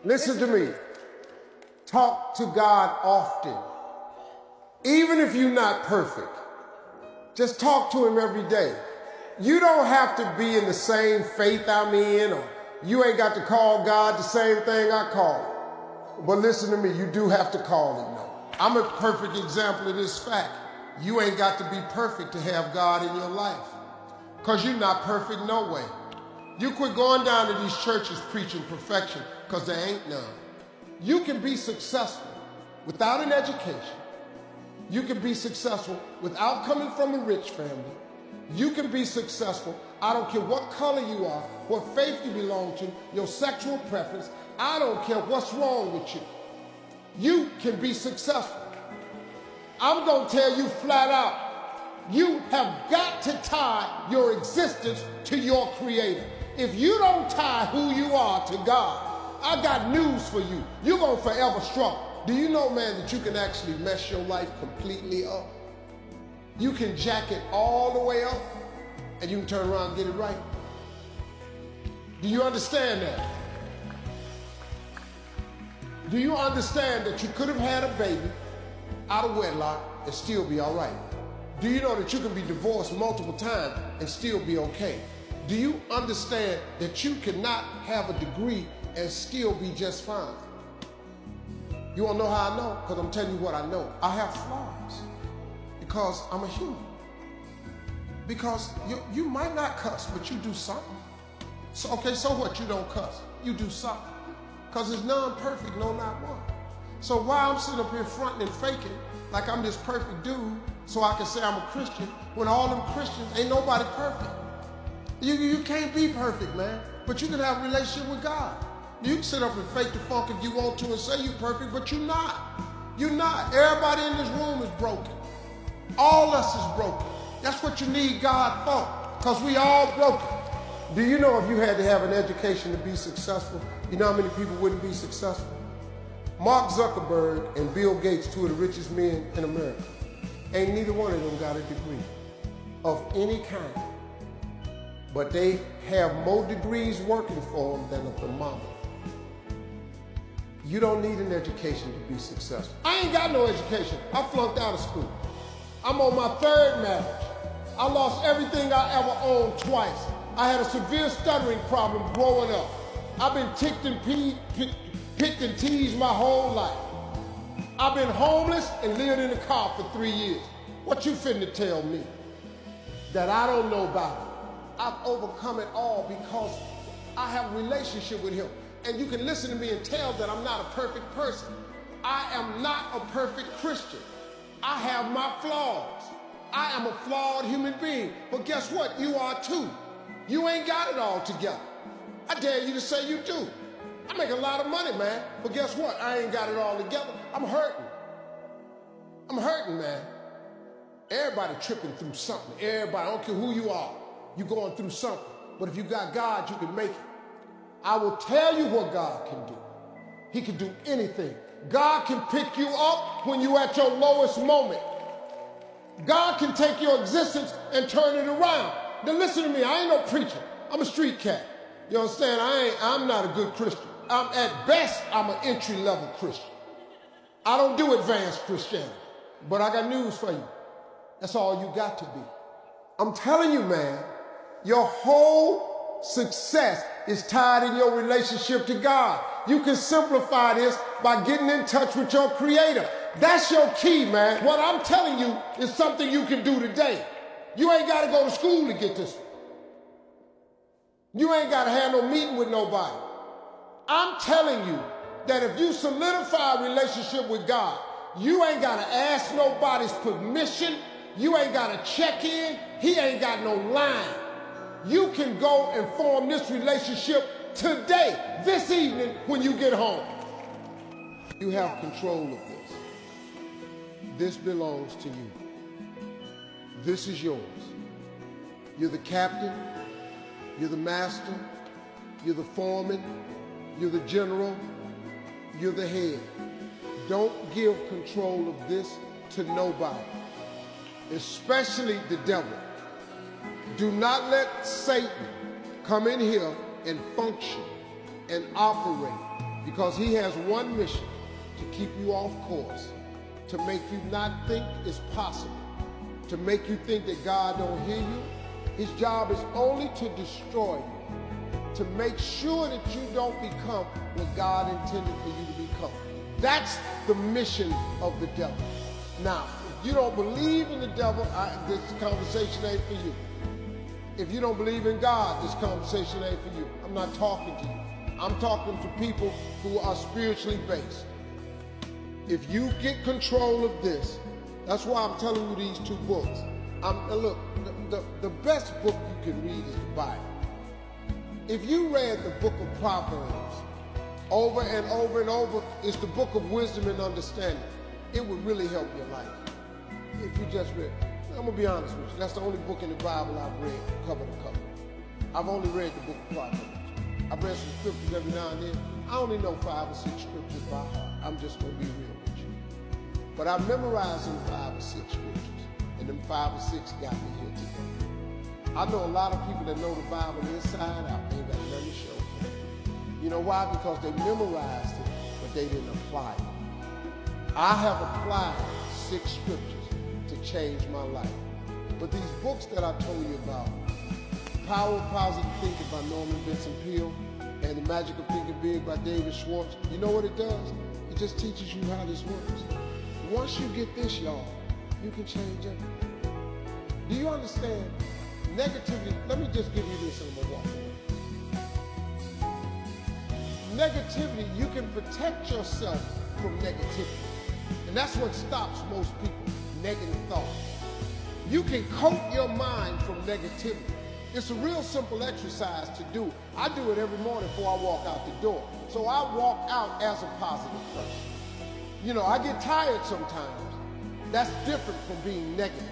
Listen to me. Talk to God often. Even if you're not perfect, just talk to him every day. You don't have to be in the same faith I'm in, or you ain't got to call God the same thing I call it. But listen to me, you do have to call it no. I'm a perfect example of this fact. You ain't got to be perfect to have God in your life, because you're not perfect no way. You quit going down to these churches preaching perfection, because there ain't none. You can be successful without an education. You can be successful without coming from a rich family. You can be successful, I don't care what color you are, what faith you belong to, your sexual preference. I don't care what's wrong with you. You can be successful. I'm going to tell you flat out, you have got to tie your existence to your Creator. If you don't tie who you are to God, I got news for you. You're going to forever struggle. Do you know, man, that you can actually mess your life completely up? You can jack it all the way up, and you can turn around and get it right. Do you understand that? Do you understand that you could have had a baby out of wedlock and still be all right? Do you know that you can be divorced multiple times and still be okay? Do you understand that you cannot have a degree and still be just fine? You want to know how I know? Because I'm telling you what I know. I have flaws because I'm a human. Because you might not cuss, but you do something. So, okay, so what? You don't cuss. You do something. Because there's none perfect, no, not one. So while I'm sitting up here fronting and faking like I'm this perfect dude so I can say I'm a Christian, when all them Christians, ain't nobody perfect. You can't be perfect, man. But you can have a relationship with God. You can sit up and fake the funk if you want to and say you're perfect, but you're not. You're not. Everybody in this room is broken. All us is broken. That's what you need God for, because we all broken. Do you know if you had to have an education to be successful, you know how many people wouldn't be successful? Mark Zuckerberg and Bill Gates, two of the richest men in America, ain't neither one of them got a degree of any kind. But they have more degrees working for them than a thermometer. You don't need an education to be successful. I ain't got no education. I flunked out of school. I'm on my third marriage. I lost everything I ever owned twice. I had a severe stuttering problem growing up. I've been picked and teased my whole life. I've been homeless and lived in a car for 3 years. What you finna tell me that I don't know about it? I've overcome it all because I have a relationship with him. And you can listen to me and tell that I'm not a perfect person. I am not a perfect Christian. I have my flaws. I am a flawed human being. But guess what? You are too. You ain't got it all together. I dare you to say you do. I make a lot of money, man. But guess what? I ain't got it all together. I'm hurting. I'm hurting, man. Everybody tripping through something. Everybody, I don't care who you are. You're going through something. But if you got God, you can make it. I will tell you what God can do. He can do anything. God can pick you up when you're at your lowest moment. God can take your existence and turn it around. Now listen to me, I ain't no preacher. I'm a street cat. You understand? I'm not a good Christian. At best, I'm an entry-level Christian. I don't do advanced Christianity. But I got news for you. That's all you got to be. I'm telling you, man, your whole success is tied in your relationship to God. You can simplify this by getting in touch with your Creator. That's your key, man. What I'm telling you is something you can do today. You ain't got to go to school to get this. You ain't got to have no meeting with nobody. I'm telling you that if you solidify a relationship with God, you ain't got to ask nobody's permission. You ain't got to check in. He ain't got no line. You can go and form this relationship today, this evening, when you get home. You have control of this. This belongs to you. This is yours. You're the captain. You're the master. You're the foreman. You're the general. You're the head. Don't give control of this to nobody, especially the devil. Do not let Satan come in here and function and operate because he has one mission: to keep you off course, to make you not think it's possible, to make you think that God don't hear you. His job is only to destroy you, to make sure that you don't become what God intended for you to become. That's the mission of the devil. Now, if you don't believe in the devil, this conversation ain't for you. If you don't believe in God, this conversation ain't for you. I'm not talking to you. I'm talking to people who are spiritually based. If you get control of this, that's why I'm telling you these two books. Look, the best book you can read is the Bible. If you read the book of Proverbs over and over and over, it's the book of wisdom and understanding. It would really help your life if you just read. I'm gonna be honest with you. That's the only book in the Bible I've read cover to cover. I've only read the book of Proverbs. I've read some scriptures every now and then. I only know 5 or 6 scriptures by heart. I'm just gonna be real with you. But I memorized them 5 or 6 scriptures, and them 5 or 6 got me here today. I know a lot of people that know the Bible inside out. They ain't got nothing to show for it. You know why? Because they memorized it, but they didn't apply it. I have applied 6 scriptures to change my life. But these books that I told you about, Power of Positive Thinking by Norman Vincent Peale and The Magic of Thinking Big by David Schwartz, you know what it does? It just teaches you how this works. Once you get this, y'all, you can change everything. Do you understand? Negativity, let me just give you this and I'm gonna walk away. Negativity, you can protect yourself from negativity. And that's what stops most people, negative thoughts. You can coat your mind from negativity. It's a real simple exercise to do. I do it every morning before I walk out the door. So I walk out as a positive person. You know, I get tired sometimes. That's different from being negative.